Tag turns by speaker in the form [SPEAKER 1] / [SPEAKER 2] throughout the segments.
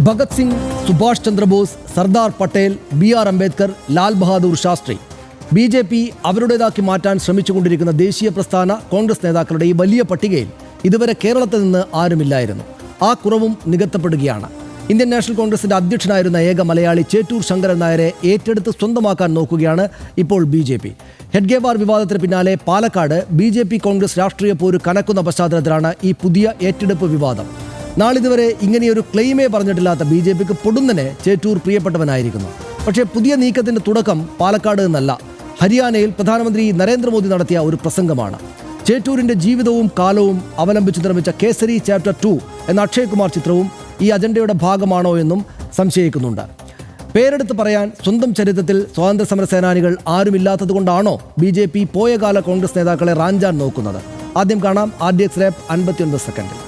[SPEAKER 1] Bhagat Singh, Subhash Chandrabose, Sardar Patel, BR Ambedkar, Lal Bahadur Shastri. BJP അവരുടേതാക്കി മാറ്റാൻ ശ്രമിച്ചുകൊണ്ടിരിക്കുന്ന ദേശീയ പ്രസ്ഥാന കോൺഗ്രസ് നേതാക്കളുടെ ഈ വലിയ പട്ടികയിൽ ഇതുവരെ കേരളത്തിൽ നിന്ന് ആരുമില്ലായിരുന്നു. ആ കുറവും നികത്തപ്പെടുകയാണ്. ഇന്ത്യൻ നാഷണൽ കോൺഗ്രസിന്റെ അധ്യക്ഷനായിരുന്ന ഏക മലയാളി ചേറ്റൂർ ശങ്കരൻ നായരെ ഏറ്റെടുത്ത് സ്വന്തമാക്കാൻ നോക്കുകയാണ് ഇപ്പോൾ BJP. ഹെഡ്ഗേവാർ വിവാദത്തിന് പിന്നാലെ പാലക്കാട് BJP കോൺഗ്രസ് രാഷ്ട്രീയ പോര് കനക്കുന്ന പശ്ചാത്തലത്തിലാണ് ഈ പുതിയ ഏറ്റെടുപ്പ് വിവാദം. നാളിതുവരെ ഇങ്ങനെയൊരു ക്ലെയിമേ പറഞ്ഞിട്ടില്ലാത്ത BJPക്ക് പൊടുന്നനെ ചേറ്റൂർ പ്രിയപ്പെട്ടവനായിരിക്കുന്നു. പക്ഷേ പുതിയ നീക്കത്തിന്റെ തുടക്കം പാലക്കാട് നിന്നല്ല, ഹരിയാനയിൽ പ്രധാനമന്ത്രി നരേന്ദ്രമോദി നടത്തിയ ഒരു പ്രസംഗമാണ്. ചേറ്റൂരിന്റെ ജീവിതവും കാലവും അവലംബിച്ച് നിർമ്മിച്ച കേസരി ചാപ്റ്റർ 2 എന്ന അക്ഷയ് കുമാർ ചിത്രവും ഈ അജണ്ടയുടെ ഭാഗമാണോ എന്നും സംശയിക്കുന്നുണ്ട്. പേരെടുത്ത് പറയാൻ സ്വന്തം ചരിത്രത്തിൽ സ്വാതന്ത്ര്യ സമര സേനാനികൾ ആരുമില്ലാത്തതുകൊണ്ടാണോ BJP പോയകാല കോൺഗ്രസ് നേതാക്കളെ റാഞ്ചാൻ നോക്കുന്നത്? ആദ്യം കാണാം RDX റാപ്പ് 59 സെക്കൻഡിൽ.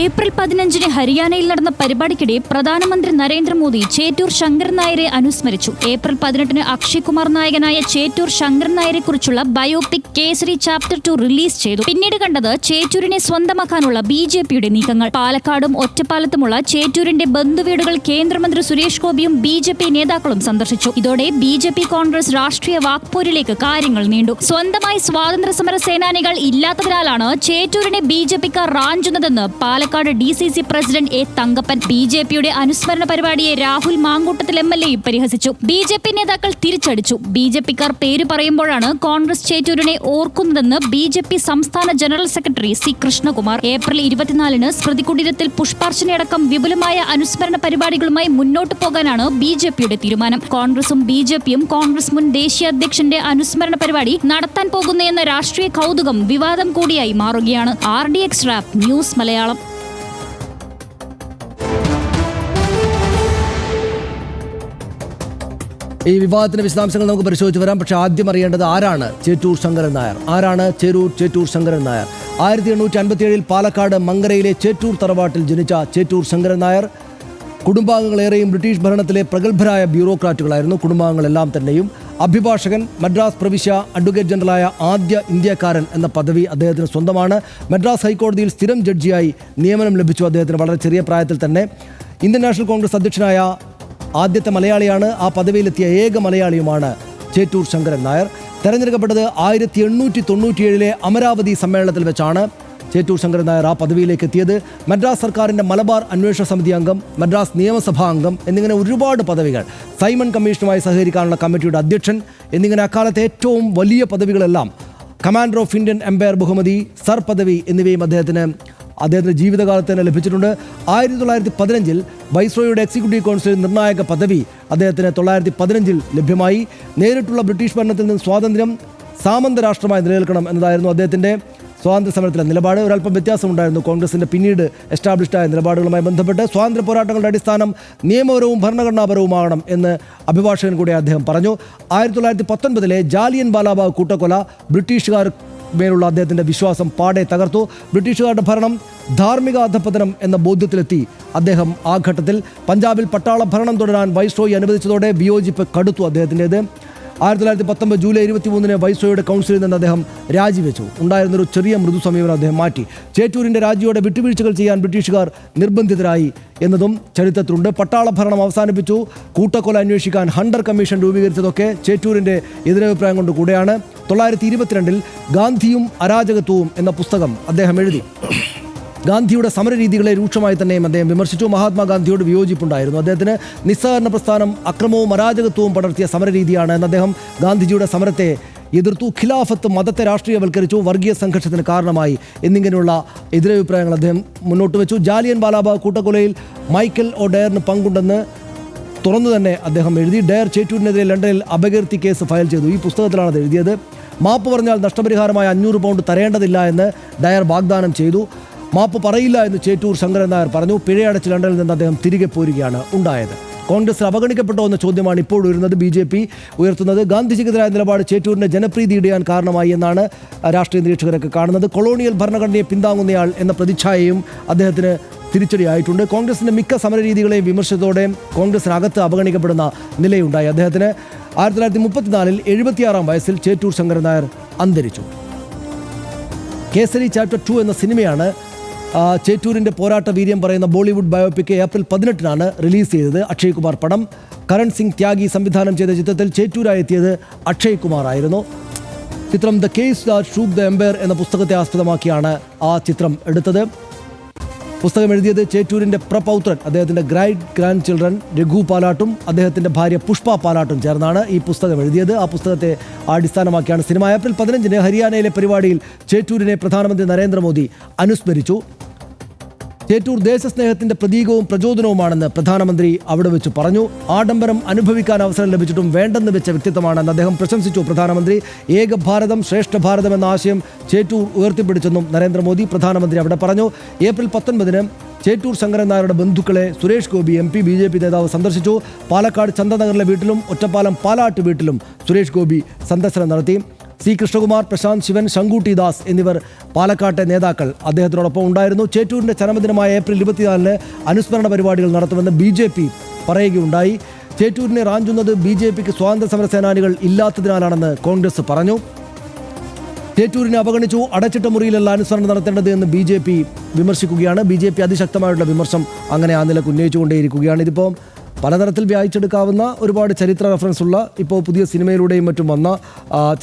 [SPEAKER 2] ഏപ്രിൽ 15 ഹരിയാനയിൽ നടന്ന പരിപാടിക്കിടെ പ്രധാനമന്ത്രി നരേന്ദ്രമോദി ചേറ്റൂർ ശങ്കരൻ നായരെ അനുസ്മരിച്ചു. ഏപ്രിൽ 18 അക്ഷയ് കുമാർ നായകനായ ചേറ്റൂർ ശങ്കരൻ നായരെ കുറിച്ചുള്ള ബയോപിക് കേസരി ചാപ്റ്റർ 2 റിലീസ് ചെയ്തു. പിന്നീട് കണ്ടത് ചേറ്റൂരിനെ സ്വന്തമാക്കാനുള്ള BJPയുടെ നീക്കങ്ങൾ. പാലക്കാടും ഒറ്റപ്പാലത്തുമുള്ള ചേറ്റൂരിന്റെ ബന്ധുവീടുകൾ കേന്ദ്രമന്ത്രി സുരേഷ് ഗോപിയും BJP നേതാക്കളും സന്ദർശിച്ചു. ഇതോടെ BJP കോൺഗ്രസ് രാഷ്ട്രീയ വാക്പോരിലേക്ക് കാര്യങ്ങൾ നീണ്ടു. സ്വന്തമായി സ്വാതന്ത്ര്യ സമര സേനാനികൾ ഇല്ലാത്തതിനാലാണ് ചേറ്റൂരിനെ BJPക്കാർ റാഞ്ചുന്നതെന്ന് Palakkad DCC president A. Thankappan. BJPയുടെ അനുസ്മരണ പരിപാടിയെ രാഹുൽ മാങ്കൂട്ടത്തിൽ MLA പരിഹസിച്ചു. BJP നേതാക്കൾ തിരിച്ചടിച്ചു. BJPക്കാർ പേര് പറയുമ്പോഴാണ് കോൺഗ്രസ് ചേറ്റൂരിനെ ഓർക്കുന്നതെന്ന് BJP സംസ്ഥാന general secretary C. Krishnakumar. April 24 സ്മൃതി കുടീരത്തിൽ പുഷ്പാർച്ചനയടക്കം വിപുലമായ അനുസ്മരണ പരിപാടികളുമായി മുന്നോട്ട് പോകാനാണ് BJPയുടെ തീരുമാനം. കോൺഗ്രസും BJPയും കോൺഗ്രസ് മുൻ ദേശീയ അധ്യക്ഷന്റെ അനുസ്മരണ പരിപാടി നടത്താൻ പോകുന്നതെന്ന രാഷ്ട്രീയ കൗതുകം വിവാദം കൂടിയായി മാറുകയാണ്. RDX rap news Malayalam.
[SPEAKER 1] ഈ വിവാദത്തിന്റെ വിശദാംശങ്ങൾ നമുക്ക് പരിശോധിച്ച് വരാം. പക്ഷേ ആദ്യം അറിയേണ്ടത് ആരാണ് ചേറ്റൂർ ശങ്കരൻ നായർ? ആരാണ് ചേറ്റൂർ ശങ്കരൻ നായർ? 1857 പാലക്കാട് മങ്കരയിലെ ചേറ്റൂർ തറവാട്ടിൽ ജനിച്ച ചേറ്റൂർ ശങ്കരൻ നായർ കുടുംബാംഗങ്ങളേറെയും ബ്രിട്ടീഷ് ഭരണത്തിലെ പ്രഗത്ഭരായ ബ്യൂറോക്രാറ്റുകളായിരുന്നു. കുടുംബാംഗങ്ങളെല്ലാം തന്നെയും. അഭിഭാഷകൻ, മദ്രാസ് പ്രവിശ്യ അഡ്വക്കേറ്റ് ജനറലായ ആദ്യ ഇന്ത്യക്കാരൻ എന്ന പദവി അദ്ദേഹത്തിന് സ്വന്തമാണ്. മദ്രാസ് ഹൈക്കോടതിയിൽ സ്ഥിരം ജഡ്ജിയായി നിയമനം ലഭിച്ചു അദ്ദേഹത്തിന് വളരെ ചെറിയ പ്രായത്തിൽ തന്നെ. ഇന്ത്യൻ നാഷണൽ കോൺഗ്രസ് അധ്യക്ഷനായ ആദ്യത്തെ മലയാളിയാണ്. ആ പദവിയിലെത്തിയ ഏക മലയാളിയുമാണ് ചേറ്റൂർ ശങ്കരൻ നായർ. തെരഞ്ഞെടുക്കപ്പെട്ടത് 1897 അമരാവതി സമ്മേളനത്തിൽ വെച്ചാണ് ചേറ്റൂർ ശങ്കരൻ നായർ ആ പദവിയിലേക്ക് എത്തിയത്. മദ്രാസ് സർക്കാരിൻ്റെ മലബാർ അന്വേഷണ സമിതി അംഗം, മദ്രാസ് നിയമസഭാ അംഗം എന്നിങ്ങനെ ഒരുപാട് പദവികൾ, സൈമൺ കമ്മീഷനുമായി സഹകരിക്കാനുള്ള കമ്മിറ്റിയുടെ അധ്യക്ഷൻ എന്നിങ്ങനെ അക്കാലത്തെ ഏറ്റവും വലിയ പദവികളെല്ലാം, കമാൻഡർ ഓഫ് ഇന്ത്യൻ എംപയർ ബഹുമതി, സർ പദവി എന്നിവയും അദ്ദേഹത്തിന് ജീവിതകാലത്ത് തന്നെ ലഭിച്ചിട്ടുണ്ട്. 1915 വൈസ്രോയുടെ എക്സിക്യൂട്ടീവ് കൗൺസിലിൽ നിർണായക പദവി അദ്ദേഹത്തിന് 1915 ലഭ്യമായി. നേരിട്ടുള്ള ബ്രിട്ടീഷ് ഭരണത്തിൽ നിന്ന് സ്വാതന്ത്ര്യം, സാമന്ത രാഷ്ട്രമായി നിലനിൽക്കണം എന്നതായിരുന്നു അദ്ദേഹത്തിൻ്റെ സ്വാതന്ത്ര്യ സമരത്തിലെ നിലപാട്. ഒരല്പം വ്യത്യാസമുണ്ടായിരുന്നു കോൺഗ്രസിൻ്റെ പിന്നീട് എസ്റ്റാബ്ലിഷ്ഡായ നിലപാടുകളുമായി ബന്ധപ്പെട്ട്. സ്വാതന്ത്ര്യ പോരാട്ടങ്ങളുടെ അടിസ്ഥാനം നിയമപരവും ഭരണഘടനാപരവുമാകണം എന്ന് അഭിഭാഷകൻ കൂടെ അദ്ദേഹം പറഞ്ഞു. 1919 ജാലിയൻ വാലാബാഗ് കൂട്ടക്കൊല ബ്രിട്ടീഷുകാർ മേലുള്ള അദ്ദേഹത്തിൻ്റെ വിശ്വാസം പാടെ തകർത്തു. ബ്രിട്ടീഷുകാരുടെ ഭരണം ധാർമ്മിക അധപ്പതനം എന്ന ബോധ്യത്തിലെത്തി അദ്ദേഹം ആ ഘട്ടത്തിൽ. പഞ്ചാബിൽ പട്ടാള ഭരണം തുടരാൻ വൈസ്രോയി അനുവദിച്ചതോടെ വിയോജിപ്പ് കടുത്തു അദ്ദേഹത്തിൻ്റേത്. 1919 ജൂലൈ 23 വൈസ്രോയുടെ കൗൺസിലിൽ നിന്ന് അദ്ദേഹം രാജിവെച്ചു. ഉണ്ടായിരുന്നൊരു ചെറിയ മൃദു സമീപനം അദ്ദേഹം മാറ്റി. ചേറ്റൂരിൻ്റെ രാജിയോടെ വിട്ടുവീഴ്ചകൾ ചെയ്യാൻ ബ്രിട്ടീഷുകാർ നിർബന്ധിതരായി എന്നതും ചരിത്രത്തിലുണ്ട്. പട്ടാള ഭരണം അവസാനിപ്പിച്ചു. കൂട്ടക്കൊല അന്വേഷിക്കാൻ ഹണ്ടർ കമ്മീഷൻ രൂപീകരിച്ചതൊക്കെ ചേറ്റൂരിൻ്റെ എതിരഭിപ്രായം കൊണ്ട് കൂടെയാണ്. 1922 ഗാന്ധിയും അരാജകത്വവും എന്ന പുസ്തകം അദ്ദേഹം എഴുതി. ഗാന്ധിയുടെ സമരരീതികളെ രൂക്ഷമായി തന്നെയും അദ്ദേഹം വിമർശിച്ചു. മഹാത്മാഗാന്ധിയോട് വിയോജിപ്പുണ്ടായിരുന്നു അദ്ദേഹത്തിന്. നിസ്സഹകരണ പ്രസ്ഥാനം അക്രമവും അരാജകത്വവും പടർത്തിയ സമരരീതിയാണ് എന്ന് അദ്ദേഹം ഗാന്ധിജിയുടെ സമരത്തെ എതിർത്തു. ഖിലാഫത്ത് മതത്തെ രാഷ്ട്രീയവൽക്കരിച്ചു, വർഗീയ സംഘർഷത്തിന് കാരണമായി എന്നിങ്ങനെയുള്ള എതിരഭിപ്രായങ്ങൾ അദ്ദേഹം മുന്നോട്ട് വെച്ചു. ജാലിയൻ വാലാബാഗ് കൂട്ടക്കൊലയിൽ മൈക്കൽ ഒ ഡയറിന് പങ്കുണ്ടെന്ന് തുറന്നു തന്നെ അദ്ദേഹം എഴുതി. ഡയർ ചേറ്റൂരിനെതിരെ ലണ്ടനിൽ അപകീർത്തി കേസ് ഫയൽ ചെയ്തു. ഈ പുസ്തകത്തിലാണ് അത് എഴുതിയത്. മാപ്പ് പറഞ്ഞാൽ നഷ്ടപരിഹാരമായ 500 പൗണ്ട് തരേണ്ടതില്ല എന്ന് ഡയർ വാഗ്ദാനം ചെയ്തു. മാപ്പ് പറയില്ല എന്ന് ചേറ്റൂർ ശങ്കരൻ നായർ പറഞ്ഞു. പിഴയടച്ച് ലണ്ടനിൽ നിന്ന് അദ്ദേഹം തിരികെ പോരുകയാണ് ഉണ്ടായത്. കോൺഗ്രസ് അവഗണിക്കപ്പെട്ടോ എന്ന ചോദ്യമാണ് ഇപ്പോൾ ഉയരുന്നത്. BJP ഉയർത്തുന്നത്. ഗാന്ധിജിക്കെതിരായ നിലപാട് ചേറ്റൂരിൻ്റെ ജനപ്രീതി ഇടിയാൻ കാരണമായി എന്നാണ് രാഷ്ട്രീയ നിരീക്ഷകരൊക്കെ കാണുന്നത്. കൊളോണിയൽ ഭരണഘടനയെ പിന്താങ്ങുന്നയാൾ എന്ന പ്രതിച്ഛായയും അദ്ദേഹത്തിന് തിരിച്ചടിയായിട്ടുണ്ട്. കോൺഗ്രസിൻ്റെ മിക്ക സമരരീതികളെയും വിമർശിച്ചതോടെ കോൺഗ്രസിനകത്ത് അവഗണിക്കപ്പെടുന്ന നിലയുണ്ടായി അദ്ദേഹത്തിന്. 1934 76 വയസ്സിൽ ചേറ്റൂർ ശങ്കരൻ നായർ അന്തരിച്ചു. കേസരി ചാപ്റ്റർ 2 എന്ന സിനിമയാണ് ചേറ്റൂരിൻ്റെ പോരാട്ട വീര്യം പറയുന്ന ബോളിവുഡ് ബയോപിക് ഏപ്രിൽ 18-നാണ് റിലീസ് ചെയ്തത്. അക്ഷയ് കുമാർ പടം. കരൺ സിംഗ് ത്യാഗി സംവിധാനം ചെയ്ത ചിത്രത്തിൽ ചേറ്റൂരായി എത്തിയത് അക്ഷയ് കുമാർ ആയിരുന്നു. ചിത്രം the case that shook the empire എന്ന പുസ്തകത്തെ ആസ്പദമാക്കിയാണ് ആ ചിത്രം എടുത്തത്. പുസ്തകം എഴുതിയത് ചേറ്റൂരിൻ്റെ പ്രപൗത്രൻ, അദ്ദേഹത്തിൻ്റെ ഗ്രാൻഡ് ചിൽഡ്രൻ രഘു പാലാട്ടും അദ്ദേഹത്തിൻ്റെ ഭാര്യ പുഷ്പ പാലാട്ടും ചേർന്നാണ് ഈ പുസ്തകം എഴുതിയത്. ആ പുസ്തകത്തെ അടിസ്ഥാനമാക്കിയാണ് സിനിമ. ഏപ്രിൽ 15-ന് ഹരിയാനയിലെ പരിപാടിയിൽ ചേറ്റൂരിനെ പ്രധാനമന്ത്രി നരേന്ദ്രമോദി അനുസ്മരിച്ചു. ചേറ്റൂർ ദേശസ്നേഹത്തിന്റെ പ്രതീകവും പ്രചോദനവുമാണെന്ന് പ്രധാനമന്ത്രി അവിടെ വെച്ച് പറഞ്ഞു. ആഡംബരം അനുഭവിക്കാൻ അവസരം ലഭിച്ചിട്ടും വേണ്ടെന്ന് വെച്ച വ്യക്തിത്വമാണെന്ന് അദ്ദേഹം പ്രശംസിച്ചു. പ്രധാനമന്ത്രി ഏക ഭാരതം ശ്രേഷ്ഠ ഭാരതം എന്ന ആശയം ചേറ്റൂർ ഉയർത്തിപ്പിടിച്ചെന്നും നരേന്ദ്രമോദി പ്രധാനമന്ത്രി അവിടെ പറഞ്ഞു. ഏപ്രിൽ 19-ന് ചേറ്റൂർ ശങ്കരൻ നായരുടെ ബന്ധുക്കളെ സുരേഷ് ഗോപി MP BJP നേതാവ് സന്ദർശിച്ചു. പാലക്കാട് ചന്ദനഗറിലെ വീട്ടിലും ഒറ്റപ്പാലം പാലാട്ട് വീട്ടിലും സുരേഷ് ഗോപി സന്ദർശനം നടത്തി. C. കൃഷ്ണകുമാർ, പ്രശാന്ത് ശിവൻ, ശങ്കുട്ടി ദാസ് എന്നിവർ പാലക്കാട്ടെ നേതാക്കൾ അദ്ദേഹത്തിനോടൊപ്പം ഉണ്ടായിരുന്നു. ചേറ്റൂരിൻ്റെ ചരമദിനമായ ഏപ്രിൽ 24-ന് അനുസ്മരണ പരിപാടികൾ നടത്തുമെന്ന് BJP പറയുകയുണ്ടായി. ചേറ്റൂരിനെ റാഞ്ചുന്നത് BJPക്ക് സ്വാതന്ത്ര്യ സമര സേനാനികൾ ഇല്ലാത്തതിനാലാണെന്ന് കോൺഗ്രസ് പറഞ്ഞു. ചേറ്റൂരിനെ അവഗണിച്ചു, അടച്ചിട്ട മുറിയിലല്ല അനുസരണം നടത്തേണ്ടത് എന്ന് BJP വിമർശിക്കുകയാണ്. BJP അതിശക്തമായിട്ടുള്ള വിമർശം അങ്ങനെ ആ നിലക്ക് ഉന്നയിച്ചുകൊണ്ടേയിരിക്കുകയാണ്. ഇതിപ്പോൾ പലതരത്തിൽ വ്യാപിച്ചെടുക്കാവുന്ന ഒരുപാട് ചരിത്ര റെഫറൻസ് ഉള്ള ഇപ്പോൾ പുതിയ സിനിമയിലൂടെയും മറ്റും വന്ന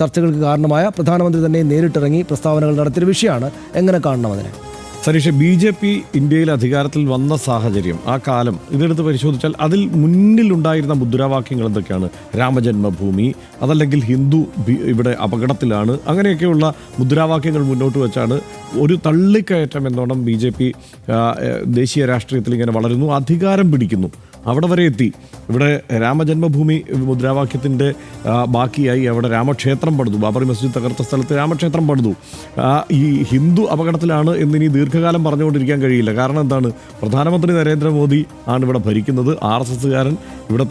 [SPEAKER 1] ചർച്ചകൾക്ക് കാരണമായ പ്രധാനമന്ത്രി തന്നെ നേരിട്ടിറങ്ങി പ്രസ്താവനകൾ നടത്തിയ വിഷയമാണ്. എങ്ങനെ കാണണം അതിനെ?
[SPEAKER 3] സനീഷ്, BJP ഇന്ത്യയിൽ അധികാരത്തിൽ വന്ന സാഹചര്യം, ആ കാലം ഇതെടുത്ത് പരിശോധിച്ചാൽ അതിൽ മുന്നിലുണ്ടായിരുന്ന മുദ്രാവാക്യങ്ങൾ എന്തൊക്കെയാണ്? രാമജന്മഭൂമി, അതല്ലെങ്കിൽ ഹിന്ദു ഇവിടെ അപകടത്തിലാണ്, അങ്ങനെയൊക്കെയുള്ള മുദ്രാവാക്യങ്ങൾ മുന്നോട്ട് വെച്ചാണ് ഒരു തള്ളിക്കയറ്റം എന്നോണം BJP ദേശീയ രാഷ്ട്രീയത്തിൽ ഇങ്ങനെ വളരുന്നു, അധികാരം പിടിക്കുന്നു, അവിടെ വരെ എത്തി. ഇവിടെ രാമജന്മഭൂമി മുദ്രാവാക്യത്തിൻ്റെ ബാക്കിയായി അവിടെ രാമക്ഷേത്രം പണിതു. ബാബറി മസ്ജിദ് തകർത്ത സ്ഥലത്ത് രാമക്ഷേത്രം പണിതു. ഈ ഹിന്ദു അപകടത്തിലാണ് എന്നിനി ദീർഘകാലം പറഞ്ഞുകൊണ്ടിരിക്കാൻ കഴിയില്ല. കാരണം എന്താണ്? പ്രധാനമന്ത്രി നരേന്ദ്രമോദി ആണ് ഇവിടെ ഭരിക്കുന്നത്. RSSകാരൻ ഇവിടെ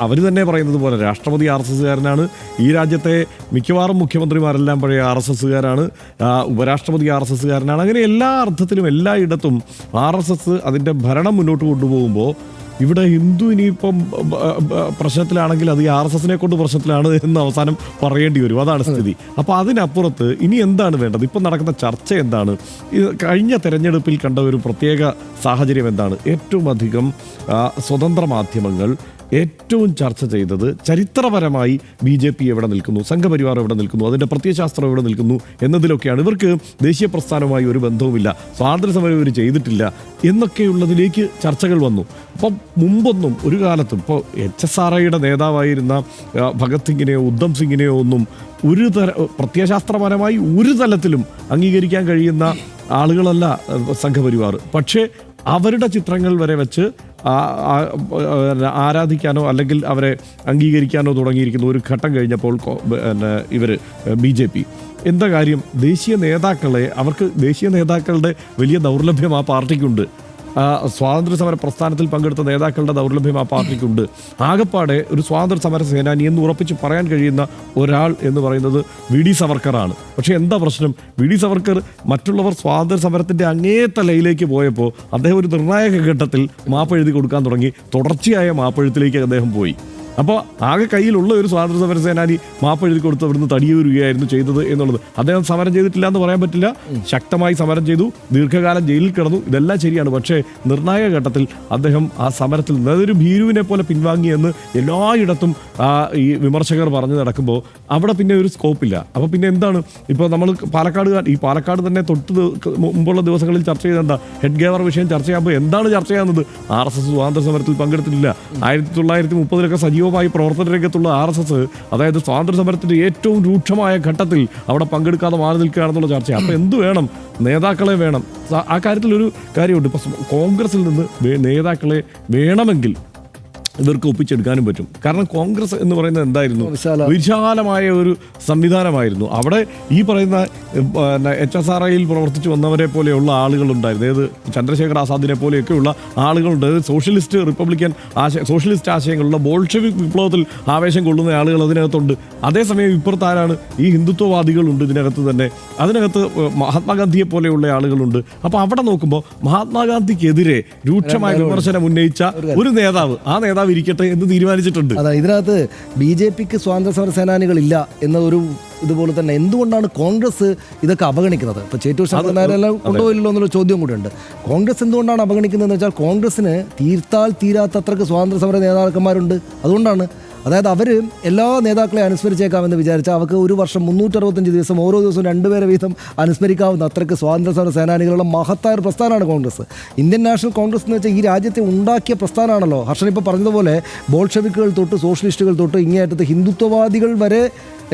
[SPEAKER 3] അവർ തന്നെ പറയുന്നത് പോലെ രാഷ്ട്രപതി RSSകാരനാണ്. ഈ രാജ്യത്തെ മിക്കവാറും മുഖ്യമന്ത്രിമാരെല്ലാം പഴയ RSSകാരാണ്. ഉപരാഷ്ട്രപതി RSSകാരനാണ്. അങ്ങനെ എല്ലാ അർത്ഥത്തിലും എല്ലായിടത്തും RSS അതിൻ്റെ ഭരണം മുന്നോട്ട് കൊണ്ടുപോകുമ്പോൾ ഇവിടെ ഹിന്ദു ഇനിയിപ്പം പ്രശ്നത്തിലാണെങ്കിൽ അത് ഈ RSSനെ കൊണ്ട് പ്രശ്നത്തിലാണ് എന്ന് അവസാനം പറയേണ്ടി വരും. അതാണ് സ്ഥിതി. അപ്പോൾ അതിനപ്പുറത്ത് ഇനി എന്താണ് വേണ്ടത്? ഇപ്പം നടക്കുന്ന ചർച്ച എന്താണ്? കഴിഞ്ഞ തെരഞ്ഞെടുപ്പിൽ കണ്ട ഒരു പ്രത്യേക സാഹചര്യം എന്താണ്? ഏറ്റവും അധികം സ്വതന്ത്ര മാധ്യമങ്ങൾ ഏറ്റവും ചർച്ച ചെയ്തത് ചരിത്രപരമായി BJP എവിടെ നിൽക്കുന്നു, സംഘപരിവാർ എവിടെ നിൽക്കുന്നു, അതിൻ്റെ പ്രത്യയശാസ്ത്രം എവിടെ നിൽക്കുന്നു എന്നതിലൊക്കെയാണ്. ഇവർക്ക് ദേശീയ പ്രസ്ഥാനവുമായി ഒരു ബന്ധവുമില്ല, സ്വാതന്ത്ര്യ സമരം ഇവർ ചെയ്തിട്ടില്ല എന്നൊക്കെയുള്ളതിലേക്ക് ചർച്ചകൾ വന്നു. അപ്പം മുമ്പൊന്നും ഒരു കാലത്തും ഇപ്പോൾ HSRIയുടെ നേതാവായിരുന്ന ഭഗത് സിംഗിനെയോ ഉദ്ധം സിംഗിനെയോ ഒന്നും ഒരു പ്രത്യയശാസ്ത്രപരമായി ഒരു തലത്തിലും അംഗീകരിക്കാൻ കഴിയുന്ന ആളുകളല്ല സംഘപരിവാർ. പക്ഷേ അവരുടെ ചിത്രങ്ങൾ വരെ വെച്ച് ആരാധിക്കാനോ അല്ലെങ്കിൽ അവരെ അംഗീകരിക്കാനോ തുടങ്ങിയിരിക്കുന്ന ഒരു ഘട്ടം കഴിഞ്ഞപ്പോൾ ഇവർ BJP എന്താ കാര്യം? ദേശീയ നേതാക്കളെ, അവർക്ക് ദേശീയ നേതാക്കളുടെ വലിയ ദൗർലഭ്യം ആ പാർട്ടിക്കുണ്ട്. സ്വാതന്ത്ര്യ സമര പ്രസ്ഥാനത്തിൽ പങ്കെടുത്ത നേതാക്കളുടെ ദൗർലഭ്യം ആ പാർട്ടിക്കുണ്ട്. ആകപ്പാടെ ഒരു സ്വാതന്ത്ര്യ സമര സേനാനി എന്ന് ഉറപ്പിച്ച് പറയാൻ കഴിയുന്ന ഒരാൾ എന്ന് പറയുന്നത് VD സവർക്കറാണ്. പക്ഷേ എന്താ പ്രശ്നം? VD സവർക്കർ മറ്റുള്ളവർ സ്വാതന്ത്ര്യ സമരത്തിൻ്റെ അങ്ങേ തലയിലേക്ക് പോയപ്പോൾ അദ്ദേഹം ഒരു നിർണായക ഘട്ടത്തിൽ മാപ്പെഴുതി കൊടുക്കാൻ തുടങ്ങി. തുടർച്ചയായ മാപ്പെഴുത്തിലേക്ക് അദ്ദേഹം പോയി. അപ്പോൾ ആകെ കയ്യിലുള്ള ഒരു സ്വാതന്ത്ര്യ സമര സേനാനി മാപ്പെഴുതി കൊടുത്ത് അവിടുന്ന് തടിയൂരുകയായിരുന്നു ചെയ്തത് എന്നുള്ളത്. അദ്ദേഹം സമരം ചെയ്തിട്ടില്ല എന്ന് പറയാൻ പറ്റില്ല. ശക്തമായി സമരം ചെയ്തു, ദീർഘകാലം ജയിലിൽ കിടന്നു, ഇതെല്ലാം ശരിയാണ്. പക്ഷേ നിർണായക ഘട്ടത്തിൽ അദ്ദേഹം ആ സമരത്തിൽ നിന്ന് അതൊരു ഭീരുവിനെ പോലെ പിൻവാങ്ങിയെന്ന് എല്ലായിടത്തും ഈ വിമർശകർ പറഞ്ഞു നടക്കുമ്പോൾ അവിടെ പിന്നെ ഒരു സ്കോപ്പില്ല. അപ്പോൾ പിന്നെ എന്താണ്? ഇപ്പോൾ നമ്മൾ പാലക്കാട് തന്നെ തൊട്ട് മുമ്പുള്ള ദിവസങ്ങളിൽ ചർച്ച ചെയ്ത എന്താ ഹെഡ് ഗേവർ വിഷയം ചർച്ച ചെയ്യുമ്പോൾ എന്താണ് ചർച്ച ചെയ്യുന്നത്? RSS സ്വാതന്ത്ര്യ സമരത്തിൽ പങ്കെടുത്തിട്ടില്ല. 1930-ലൊക്കെ സജീവമായി പ്രവർത്തന രംഗത്തുള്ള RSS, അതായത് സ്വാതന്ത്ര്യ സമരത്തിന്റെ ഏറ്റവും രൂക്ഷമായ ഘട്ടത്തിൽ അവിടെ പങ്കെടുക്കാതെ മാറി നിൽക്കുകയാണെന്നുള്ള ചർച്ച. അപ്പോൾ എന്ത് വേണം? നേതാക്കളെ വേണം. ആ കാര്യത്തിൽ ഒരു കാര്യമുണ്ട്. ഇപ്പം കോൺഗ്രസിൽ നിന്ന് നേതാക്കളെ വേണമെങ്കിൽ ഇവർക്ക് ഒപ്പിച്ചെടുക്കാനും പറ്റും. കാരണം കോൺഗ്രസ് എന്ന് പറയുന്നത് എന്തായിരുന്നു? വിശാലമായ ഒരു സംവിധാനമായിരുന്നു. അവിടെ ഈ പറയുന്ന HSRIയിൽ പ്രവർത്തിച്ചു വന്നവരെ പോലെയുള്ള ആളുകളുണ്ടായിരുന്നു. ഏത് ചന്ദ്രശേഖർ ആസാദിനെ പോലെയൊക്കെയുള്ള ആളുകളുണ്ട്. സോഷ്യലിസ്റ്റ് റിപ്പബ്ലിക്കൻ സോഷ്യലിസ്റ്റ് ആശയങ്ങളുള്ള ബോൾഷെവിക് വിപ്ലവത്തിൽ ആവേശം കൊള്ളുന്ന ആളുകൾ അതിനകത്തുണ്ട്. അതേസമയം ഇപ്പുറത്താരാണ്? ഈ ഹിന്ദുത്വവാദികളുണ്ട് ഇതിനകത്ത് തന്നെ. അതിനകത്ത് മഹാത്മാഗാന്ധിയെ പോലെയുള്ള ആളുകളുണ്ട്. അപ്പോൾ അവിടെ നോക്കുമ്പോൾ മഹാത്മാഗാന്ധിക്കെതിരെ രൂക്ഷമായ വിമർശനം ഉന്നയിച്ച ഒരു നേതാവ്, ആ നേതാവ് ഉണ്ടാവിരിക്കട്ടെ എന്ന് തീരുമാനിച്ചിട്ടുണ്ട്.
[SPEAKER 1] അതാ ഇതിനകത്ത് BJPക്ക് സ്വാതന്ത്ര്യ സമര സേനാനികളില്ല എന്ന ഒരു ഇതുപോലെ തന്നെ എന്തുകൊണ്ടാണ് കോൺഗ്രസ് ഇതൊക്കെ അവഗണിക്കുന്നത്? ഇപ്പോൾ ചേറ്റൂർ ശങ്കരൻ നായരെല്ലാം കൊണ്ടുപോയില്ലല്ലോ എന്നുള്ള ചോദ്യം കൂടെ ഉണ്ട്. കോൺഗ്രസ് എന്തുകൊണ്ടാണ് അവഗണിക്കുന്നതെന്ന് വെച്ചാൽ കോൺഗ്രസിന് തീർത്താൽ തീരാത്തത്രക്ക് സ്വാതന്ത്ര്യ സമര നേതാക്കന്മാരുണ്ട്. അതുകൊണ്ടാണ്. അതായത് അവർ എല്ലാ നേതാക്കളെ അനുസ്മരിച്ചേക്കാമെന്ന് വിചാരിച്ചാൽ അവർക്ക് ഒരു വർഷം 365 ദിവസം ഓരോ ദിവസവും 2 പേരെ വീതം അനുസ്മരിക്കാവുന്ന അത്രയ്ക്ക് സ്വാതന്ത്ര്യ സമര സേനാനികളുടെ മഹത്തായ ഒരു പ്രസ്ഥാനമാണ് കോൺഗ്രസ്. ഇന്ത്യൻ നാഷണൽ കോൺഗ്രസ് എന്ന് വെച്ചാൽ ഈ രാജ്യത്തെ ഉണ്ടാക്കിയ പ്രസ്ഥാനമാണല്ലോ. ഹർഷൻ ഇപ്പോൾ പറഞ്ഞതുപോലെ ബോൾഷെവിക്കുകൾ തൊട്ട് സോഷ്യലിസ്റ്റുകൾ തൊട്ട് ഇങ്ങേയറ്റത്ത് ഹിന്ദുത്വവാദികൾ വരെ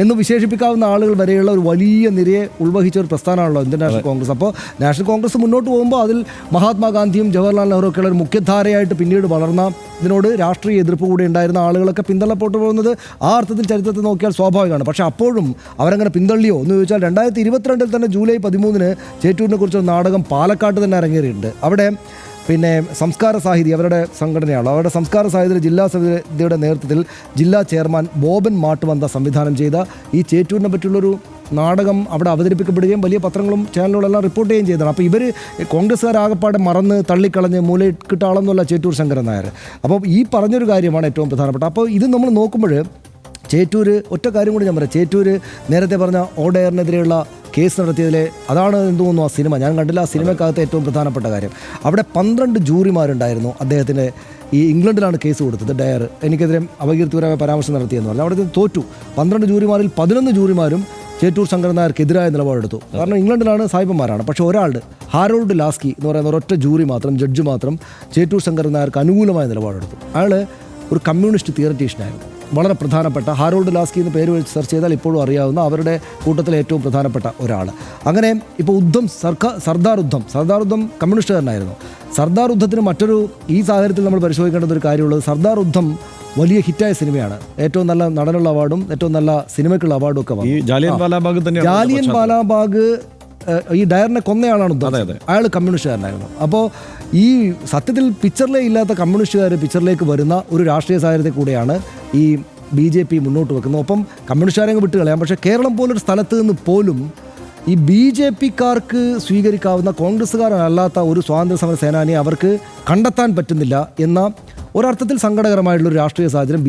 [SPEAKER 1] എന്ന് വിശേഷിപ്പിക്കാവുന്ന ആളുകൾ വരെയുള്ള ഒരു വലിയ നിരയെ ഉൾവഹിച്ച ഒരു പ്രസ്ഥാനമാണല്ലോ ഇന്ത്യൻ നാഷണൽ കോൺഗ്രസ്. അപ്പോൾ നാഷണൽ കോൺഗ്രസ് മുന്നോട്ട് പോകുമ്പോൾ അതിൽ മഹാത്മാഗാന്ധിയും ജവഹർലാൽ നെഹ്റു ഒക്കെയുള്ള ഒരു മുഖ്യധാരയായിട്ട് പിന്നീട് വളർന്ന ഇതിനോട് രാഷ്ട്രീയ എതിർപ്പ് കൂടി ഉണ്ടായിരുന്ന ആളുകളൊക്കെ പിന്തള്ളപ്പെട്ടു പോകുന്നത് ആ അർത്ഥത്തിൽ ചരിത്രത്തിൽ നോക്കിയാൽ സ്വാഭാവികമാണ്. പക്ഷേ അപ്പോഴും അവരങ്ങനെ പിന്തള്ളിയോ എന്ന് ചോദിച്ചാൽ 2022 തന്നെ ജൂലൈ 13 ചേറ്റൂരിനെ കുറിച്ചൊരു നാടകം പാലക്കാട്ട് തന്നെ അരങ്ങേറിയിട്ടുണ്ട്. അവിടെ പിന്നെ സംസ്കാര സാഹിതി അവരുടെ സംഘടനയാണ്. അവരുടെ സംസ്കാര സാഹിത്യ ജില്ലാ സമിതിയുടെ നേതൃത്വത്തിൽ ജില്ലാ ചെയർമാൻ ബോബൻ മാട്ടുവന്ത സംവിധാനം ചെയ്ത ഈ ചേറ്റൂരിനെ പറ്റിയുള്ളൊരു നാടകം അവിടെ അവതരിപ്പിക്കപ്പെടുകയും വലിയ പത്രങ്ങളും ചാനലുകളെല്ലാം റിപ്പോർട്ട് ചെയ്യുകയും ചെയ്തതാണ്. അപ്പോൾ ഇവർ കോൺഗ്രസ്സുകാരാകപ്പാടെ മറന്ന് തള്ളിക്കളഞ്ഞ് മൂലയിട്ടിട്ട ആളെന്നുള്ള ചേറ്റൂർ ശങ്കരൻ നായർ. അപ്പോൾ ഈ പറഞ്ഞൊരു കാര്യമാണ് ഏറ്റവും പ്രധാനപ്പെട്ട. അപ്പോൾ ഇത് നമ്മൾ നോക്കുമ്പോൾ ചേറ്റൂർ ഒറ്റ കാര്യം കൂടി ഞാൻ പറയാം. ചേറ്റൂർ നേരത്തെ പറഞ്ഞ ഓഡയറിനെതിരെയുള്ള കേസ് നടത്തിയതിലെ അതാണ് എന്ത് തോന്നുന്നു ആ സിനിമ ഞാൻ കണ്ടില്ല. ആ സിനിമക്കകത്ത് ഏറ്റവും പ്രധാനപ്പെട്ട കാര്യം അവിടെ 12 ജൂറിമാരുണ്ടായിരുന്നു. അദ്ദേഹത്തിന് ഈ ഇംഗ്ലണ്ടിലാണ് കേസ് കൊടുത്തത്. ഡയർ എനിക്കെതിരെ അപകീർത്തിപരമായ പരാമർശം നടത്തിയെന്ന് പറഞ്ഞു. അവിടെ തോറ്റു. 12 ജൂറിമാരിൽ 11 ജൂറിമാരും ചേറ്റൂർ ശങ്കരൻ നായർക്കെതിരായ നിലപാടെടുത്തു. കാരണം ഇംഗ്ലണ്ടിലാണ് സാഹിബന്മാരാണ്. പക്ഷേ ഒരാളുടെ ഹാരോൾഡ് ലാസ്കി എന്ന് പറയുന്ന ഒരൊറ്റ ജൂറി മാത്രം ജഡ്ജ് മാത്രം ചേറ്റൂർ ശങ്കരൻ നായർക്ക് അനുകൂലമായ നിലപാടെടുത്തു. അയാൾ ഒരു കമ്മ്യൂണിസ്റ്റ് തിയററ്റീഷ്യനായിരുന്നു. വളരെ പ്രധാനപ്പെട്ട ഹാരോൾഡ് ലാസ്കി എന്ന് പേര് വെച്ച് സെർച്ച് ചെയ്താൽ ഇപ്പോഴും അറിയാവുന്ന അവരുടെ കൂട്ടത്തിലെ ഏറ്റവും പ്രധാനപ്പെട്ട ഒരാൾ. അങ്ങനെ ഇപ്പോൾ സർദാർ ഉദ്ധം കമ്മ്യൂണിസ്റ്റുകാരനായിരുന്നു. സർദാർ ഉദ്ധത്തിന് മറ്റൊരു ഈ സാഹചര്യത്തിൽ നമ്മൾ പരിശോധിക്കേണ്ട ഒരു കാര്യമുള്ളത്, സർദാർ ഉദ്ധം വലിയ ഹിറ്റായ സിനിമയാണ്. ഏറ്റവും നല്ല നടനുള്ള അവാർഡും ഏറ്റവും നല്ല സിനിമയ്ക്കുള്ള അവാർഡും ഒക്കെ വന്നു. ജാലിയൻ വാലാബാഗ് ഈ ഡയറിനെ കൊന്നയാളാണ് ഉദ്ധം. അയാൾ കമ്മ്യൂണിസ്റ്റുകാരനായിരുന്നു. അപ്പോൾ ഈ സത്യത്തിൽ പിക്ചറിലേ ഇല്ലാത്ത കമ്മ്യൂണിസ്റ്റുകാർ പിക്ചറിലേക്ക് വരുന്ന ഒരു രാഷ്ട്രീയ സാഹചര്യത്തിൽ കൂടെയാണ് ഈ BJP മുന്നോട്ട് വെക്കുന്നത്. ഒപ്പം കമ്മ്യൂണിസ്റ്റുകാരെ വിട്ട് കളയാം. പക്ഷേ കേരളം പോലൊരു സ്ഥലത്ത് നിന്ന് പോലും ഈ BJPക്കാർക്ക് സ്വീകരിക്കാവുന്ന കോൺഗ്രസ്സുകാരനല്ലാത്ത ഒരു സ്വാതന്ത്ര്യ സമര സേനാനിയെ അവർക്ക് കണ്ടെത്താൻ പറ്റുന്നില്ല എന്ന ഒരർത്ഥത്തിൽ സങ്കടകരമായിട്ടുള്ളൊരു രാഷ്ട്രീയ സാഹചര്യം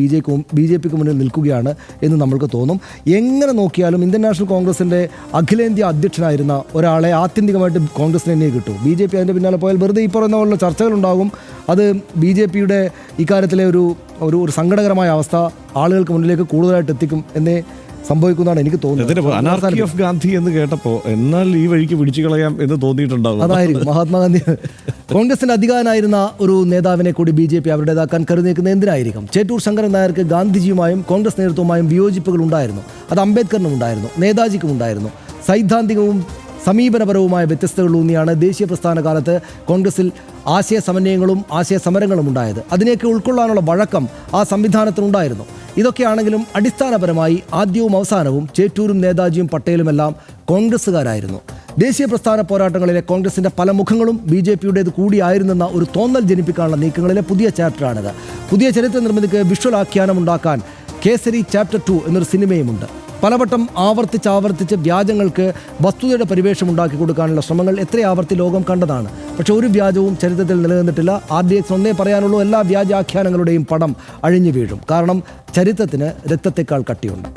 [SPEAKER 1] BJPക്ക് മുന്നിൽ നിൽക്കുകയാണ് എന്ന് നമ്മൾക്ക് തോന്നും. എങ്ങനെ നോക്കിയാലും ഇന്ത്യൻ നാഷണൽ കോൺഗ്രസിൻ്റെ അഖിലേന്ത്യാ അധ്യക്ഷനായിരുന്ന ഒരാളെ ആത്യന്തികമായിട്ട് കോൺഗ്രസിന് തന്നെ കിട്ടും. BJP അതിൻ്റെ പിന്നാലെ പോയാൽ വെറുതെ ഈ പറയുന്ന പോലുള്ള ചർച്ചകളുണ്ടാകും. അത് BJPയുടെ ഇക്കാര്യത്തിലെ ഒരു സങ്കടകരമായ അവസ്ഥ ആളുകൾക്ക് മുന്നിലേക്ക് കൂടുതലായിട്ട് എത്തിക്കും എന്നേ സംഭവിക്കുന്നതാണ് എനിക്ക് തോന്നുന്നത്.
[SPEAKER 3] അനാർക്കി ഓഫ് ഗാന്ധി എന്ന് കേട്ടപ്പോൾ എന്നാൽ ഈ വഴിക്ക് പിടിച്ചു കളയാം എന്ന് തോന്നിയിട്ടുണ്ടാവും.
[SPEAKER 1] അതായിരിക്കും മഹാത്മാഗാന്ധി. കോൺഗ്രസിന്റെ അധികാരനായിരുന്ന ഒരു നേതാവിനെ കൂടി BJP അവരുടേതാക്കാൻ കരുതിയിരിക്കുന്നത് എന്തിനായിരിക്കും? ചേറ്റൂർ ശങ്കരൻ നായർക്ക് ഗാന്ധിജിയുമായും കോൺഗ്രസ് നേതൃത്വവുമായും വിയോജിപ്പുകൾ ഉണ്ടായിരുന്നു. അത് അംബേദ്കറിനും ഉണ്ടായിരുന്നു, നേതാജിക്കും ഉണ്ടായിരുന്നു. സൈദ്ധാന്തികവും സമീപനപരവുമായ വ്യത്യസ്തതകളൂന്നിയാണ് ദേശീയ പ്രസ്ഥാന കാലത്ത് കോൺഗ്രസിൽ ആശയ സമന്വയങ്ങളും ആശയ സമരങ്ങളും ഉണ്ടായത്. അതിനെയൊക്കെ ഉൾക്കൊള്ളാനുള്ള വഴക്കം ആ സംവിധാനത്തിനുണ്ടായിരുന്നു. ഇതൊക്കെയാണെങ്കിലും അടിസ്ഥാനപരമായി ആദ്യവും അവസാനവും ചേറ്റൂരും നേതാജിയും പട്ടേലുമെല്ലാം കോൺഗ്രസ്സുകാരായിരുന്നു. ദേശീയ പ്രസ്ഥാന പോരാട്ടങ്ങളിലെ കോൺഗ്രസിൻ്റെ പല മുഖങ്ങളും BJPയുടേത് കൂടിയായിരുന്നെന്ന ഒരു തോന്നൽ ജനിപ്പിക്കാനുള്ള നീക്കങ്ങളിലെ പുതിയ ചാപ്റ്ററാണിത്. പുതിയ ചരിത്ര നിർമ്മിതിക്ക് വിഷ്വൽ ആഖ്യാനം ഉണ്ടാക്കാൻ കേസരി ചാപ്റ്റർ 2 എന്നൊരു സിനിമയുമുണ്ട്. പലവട്ടം ആവർത്തിച്ച് വ്യാജങ്ങൾക്ക് വസ്തുതയുടെ പരിവേഷം ഉണ്ടാക്കി കൊടുക്കാനുള്ള ശ്രമങ്ങൾ എത്ര ആവർത്തി ലോകം കണ്ടതാണ്. പക്ഷെ ഒരു വ്യാജവും ചരിത്രത്തിൽ നിലനിന്നിട്ടില്ല. RDX ഒന്നേ പറയാനുള്ളൂ, എല്ലാ വ്യാജാഖ്യാനങ്ങളുടെയും പടം അഴിഞ്ഞു വീഴും. കാരണം ചരിത്രത്തിന് രക്തത്തെക്കാൾ കട്ടിയുണ്ട്.